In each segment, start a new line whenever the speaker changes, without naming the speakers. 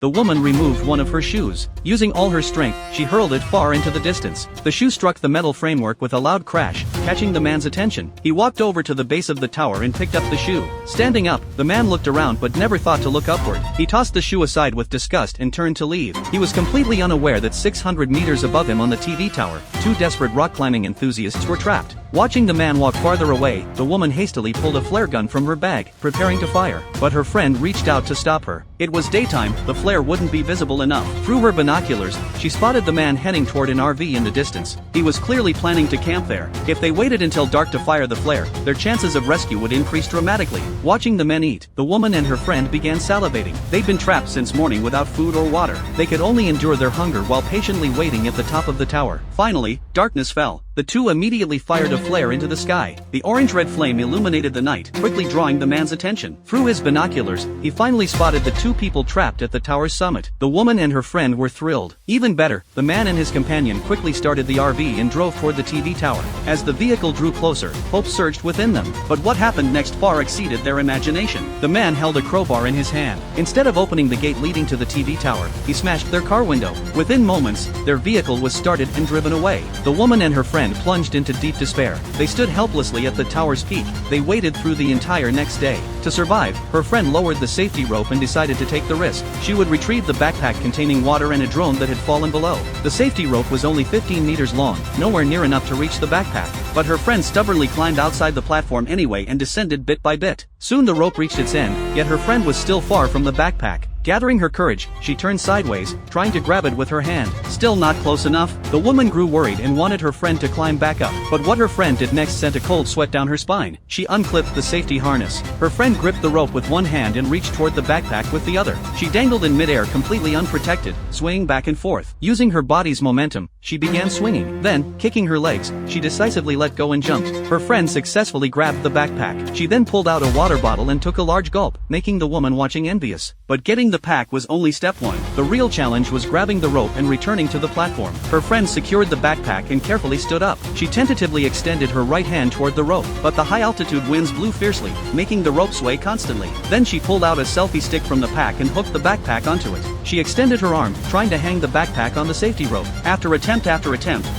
the woman removed one of her shoes. Using all her strength, she hurled it far into the distance. The shoe struck the metal framework with a loud crash, catching the man's attention. He walked over to the base of the tower and picked up the shoe. Standing up, the man looked around but never thought to look upward. He tossed the shoe aside with disgust and turned to leave. He was completely unaware that 600 meters above him on the TV tower, two desperate rock climbing enthusiasts were trapped. Watching the man walk farther away, the woman hastily pulled a flare gun from her bag, preparing to fire. But her friend reached out to stop her. It was daytime, the flare wouldn't be visible enough. Through her binoculars, she spotted the man heading toward an RV in the distance. He was clearly planning to camp there. If they waited until dark to fire the flare, their chances of rescue would increase dramatically. Watching the men eat, the woman and her friend began salivating. They'd been trapped since morning without food or water. They could only endure their hunger while patiently waiting at the top of the tower. Finally, darkness fell. The two immediately fired a flare into the sky. The orange-red flame illuminated the night, quickly drawing the man's attention. Through his binoculars, he finally spotted the two people trapped at the tower's summit. The woman and her friend were thrilled. Even better, the man and his companion quickly started the RV and drove toward the TV tower. As the vehicle drew closer, hope surged within them. But what happened next far exceeded their imagination. The man held a crowbar in his hand. Instead of opening the gate leading to the TV tower, he smashed their car window. Within moments, their vehicle was started and driven away. The woman and her friend plunged into deep despair. They stood helplessly at the tower's peak. They waited through the entire next day. To survive, her friend lowered the safety rope and decided to take the risk. She would retrieve the backpack containing water and a drone that had fallen below. The safety rope was only 15 meters long, nowhere near enough to reach the backpack. But her friend stubbornly climbed outside the platform anyway and descended bit by bit. Soon the rope reached its end, yet her friend was still far from the backpack. Gathering her courage, she turned sideways, trying to grab it with her hand. Still not close enough, the woman grew worried and wanted her friend to climb back up. But what her friend did next sent a cold sweat down her spine. She unclipped the safety harness. Her friend gripped the rope with one hand and reached toward the backpack with the other. She dangled in midair completely unprotected, swaying back and forth. Using her body's momentum, she began swinging. Then, kicking her legs, she decisively let go and jumped. Her friend successfully grabbed the backpack. She then pulled out a water bottle and took a large gulp, making the woman watching envious. But getting the pack was only step one. The real challenge was grabbing the rope and returning to the platform. Her friend secured the backpack and carefully stood up. She tentatively extended her right hand toward the rope, but the high-altitude winds blew fiercely, making the rope sway constantly. Then she pulled out a selfie stick from the pack and hooked the backpack onto it. She extended her arm, trying to hang the backpack on the safety rope. After attempt,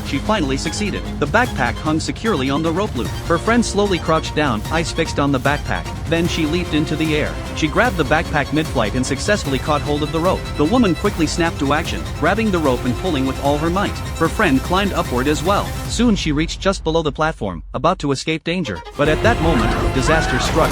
she finally succeeded. The backpack hung securely on the rope loop. Her friend slowly crouched down, eyes fixed on the backpack. Then she leaped into the air. She grabbed the backpack mid-flight and successfully caught hold of the rope. The woman quickly snapped to action, grabbing the rope and pulling with all her might. Her friend climbed upward as well. Soon she reached just below the platform, about to escape danger. But at that moment, disaster struck.